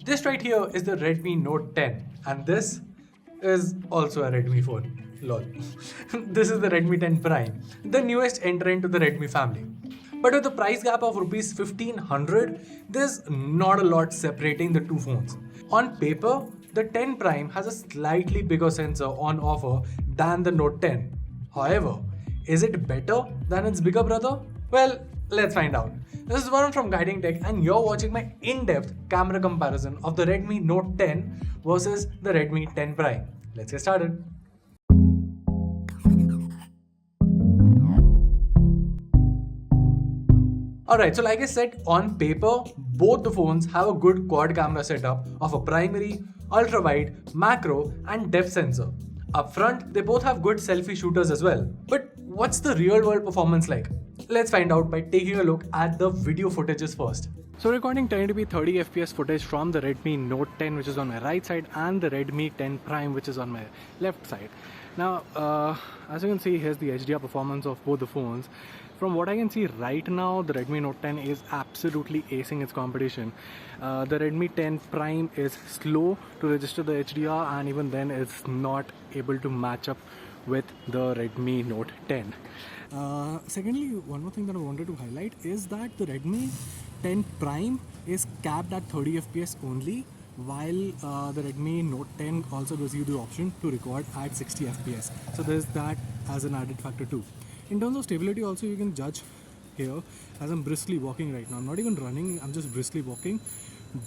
This right here is the Redmi Note 10, and this is also a Redmi phone. Lol. This is the Redmi 10 Prime, the newest entrant to the Redmi family. But with the price gap of rupees 1500, there's not a lot separating the two phones. On paper, the 10 Prime has a slightly bigger sensor on offer than the Note 10. However, is it better than its bigger brother? Well, let's find out. This is Varun from Guiding Tech, and you're watching my in-depth camera comparison of the Redmi Note 10 versus the Redmi 10 Prime. Let's get started. Alright, so like I said, on paper, both the phones have a good quad camera setup of a primary, ultra wide, macro, and depth sensor. Up front, they both have good selfie shooters as well. But what's the real world performance like? Let's find out by taking a look at the video footages first. So recording 1080p 30 fps footage from the Redmi Note 10, which is on my right side, and the Redmi 10 Prime, which is on my left side. Now, as you can see, here's the HDR performance of both the phones. From what I can see right now, the Redmi Note 10 is absolutely acing its competition. The Redmi 10 Prime is slow to register the HDR, and even then it's not able to match up with the Redmi Note 10. Secondly, one more thing that I wanted to highlight is that the Redmi 10 Prime is capped at 30 fps only, while the Redmi Note 10 also gives you the option to record at 60 fps. So there's that as an added factor too. In terms of stability also, you can judge here as I'm briskly walking right now. I'm not even running, I'm just briskly walking.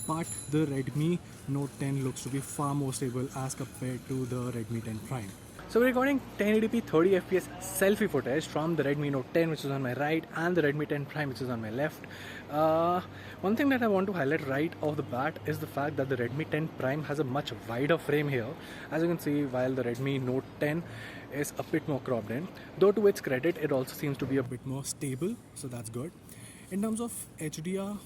But the Redmi Note 10 looks to be far more stable as compared to the Redmi 10 Prime. So we're recording 1080p 30 fps selfie footage from the Redmi Note 10, which is on my right, and the Redmi 10 Prime, which is on my left. One thing that I want to highlight right off the bat is the fact that the Redmi 10 Prime has a much wider frame here. As you can see, while the Redmi Note 10 is a bit more cropped in. Though to its credit, it also seems to be a bit more stable, so that's good. In terms of HDR,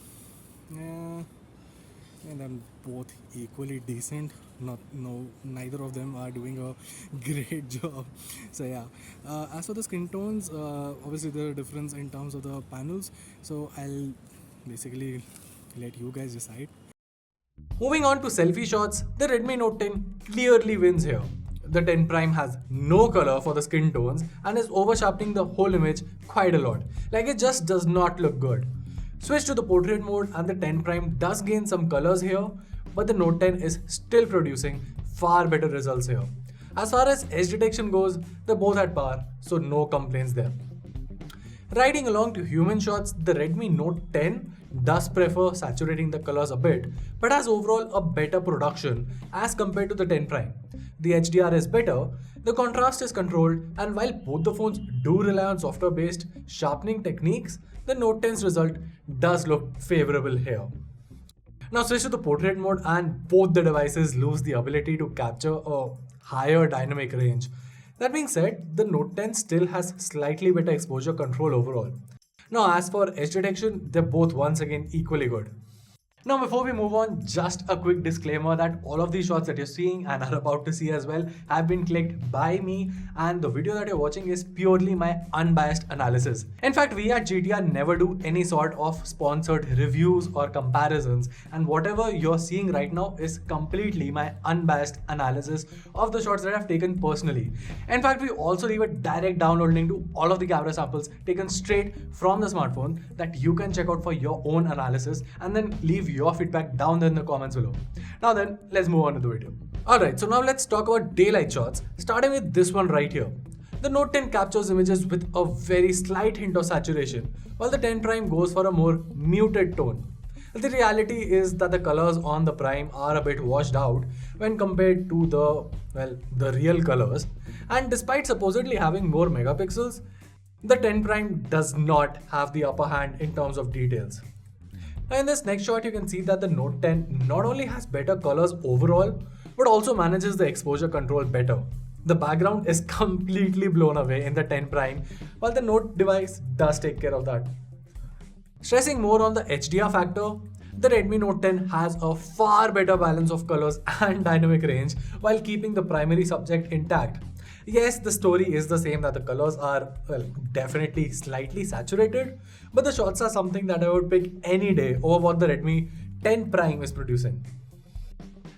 and I'm both equally decent. Neither of them are doing a great job. So yeah, as for the skin tones, obviously there are difference in terms of the panels, so I'll basically let you guys decide. Moving on to selfie shots, the Redmi Note 10 clearly wins here. The 10 Prime has no color for the skin tones and is over sharpening the whole image quite a lot. Like, it just does not look good. Switch to the portrait mode and the 10 Prime does gain some colors here, but the Note 10 is still producing far better results here. As far as edge detection goes, they're both at par, so no complaints there. Riding along to human shots, the Redmi Note 10 does prefer saturating the colors a bit, but has overall a better production as compared to the 10 Prime. The HDR is better, the contrast is controlled, and while both the phones do rely on software-based sharpening techniques, the Note 10's result does look favorable here. Now switch to the portrait mode and both the devices lose the ability to capture a higher dynamic range. That being said, the Note 10 still has slightly better exposure control overall. Now as for edge detection, they're both once again equally good. Now before we move on, just a quick disclaimer that all of these shots that you're seeing and are about to see as well have been clicked by me, and the video that you're watching is purely my unbiased analysis. In fact, we at GTR never do any sort of sponsored reviews or comparisons, and whatever you're seeing right now is completely my unbiased analysis of the shots that I've taken personally. In fact, we also leave a direct download link to all of the camera samples taken straight from the smartphone that you can check out for your own analysis, and then leave your feedback down there in the comments below. Now then, let's move on to the video. Alright, so now let's talk about daylight shots, starting with this one right here. The Note 10 captures images with a very slight hint of saturation, while the 10 Prime goes for a more muted tone. The reality is that the colors on the Prime are a bit washed out when compared to the real colors, and despite supposedly having more megapixels, the 10 Prime does not have the upper hand in terms of details. Now in this next shot, you can see that the Note 10 not only has better colors overall, but also manages the exposure control better. The background is completely blown away in the 10 Prime, while the Note device does take care of that. Stressing more on the HDR factor, the Redmi Note 10 has a far better balance of colors and dynamic range while keeping the primary subject intact. Yes, the story is the same, that the colors are, definitely slightly saturated, but the shots are something that I would pick any day over what the Redmi 10 Prime is producing.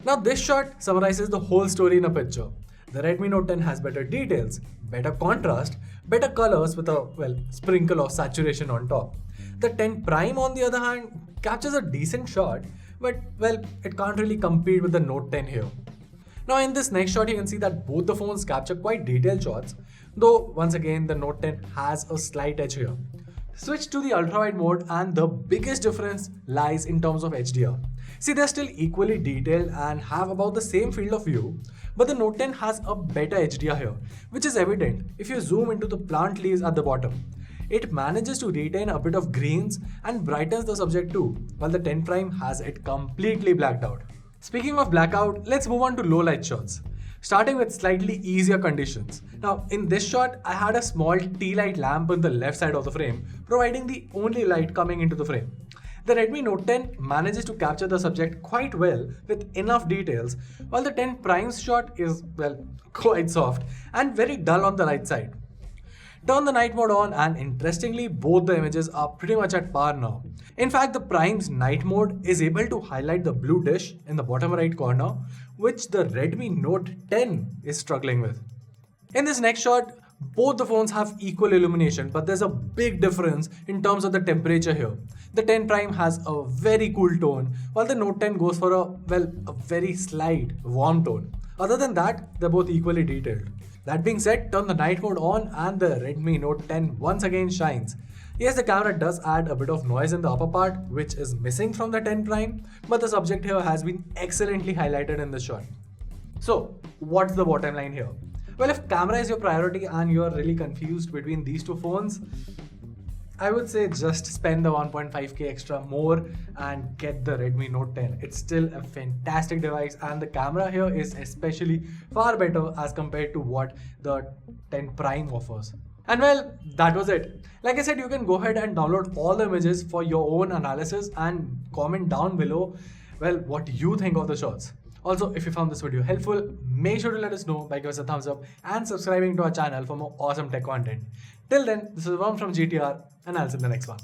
Now this shot summarizes the whole story in a picture. The Redmi Note 10 has better details, better contrast, better colors with a sprinkle of saturation on top. The 10 Prime on the other hand captures a decent shot, but it can't really compete with the Note 10 here. Now in this next shot you can see that both the phones capture quite detailed shots, though once again the Note 10 has a slight edge here. Switch to the ultra-wide mode and the biggest difference lies in terms of HDR. See, they're still equally detailed and have about the same field of view, but the Note 10 has a better HDR here, which is evident if you zoom into the plant leaves at the bottom. It manages to retain a bit of greens and brightens the subject too, while the 10 Prime has it completely blacked out. Speaking of blackout, let's move on to low light shots. Starting with slightly easier conditions. Now, in this shot, I had a small tea light lamp on the left side of the frame, providing the only light coming into the frame. The Redmi Note 10 manages to capture the subject quite well with enough details, while the 10 Prime's shot is, quite soft and very dull on the right side. Turn the night mode on and interestingly both the images are pretty much at par now. In fact, the Prime's night mode is able to highlight the blue dish in the bottom right corner, which the Redmi Note 10 is struggling with. In this next shot, both the phones have equal illumination, but there's a big difference in terms of the temperature here. The 10 Prime has a very cool tone, while the Note 10 goes for a very slight warm tone. Other than that, they're both equally detailed. That being said, turn the night mode on and the Redmi Note 10 once again shines. Yes, the camera does add a bit of noise in the upper part, which is missing from the 10 Prime, but the subject here has been excellently highlighted in the shot. So, what's the bottom line here? Well, if camera is your priority and you are really confused between these two phones, I would say just spend the 1.5k extra more and get the Redmi Note 10. It's still a fantastic device and the camera here is especially far better as compared to what the 10 Prime offers. And that was it. Like I said, you can go ahead and download all the images for your own analysis and comment down below, what you think of the shots. Also, if you found this video helpful, make sure to let us know by giving us a thumbs up and subscribing to our channel for more awesome tech content. Till then, this is Varun from GTR and I'll see you in the next one.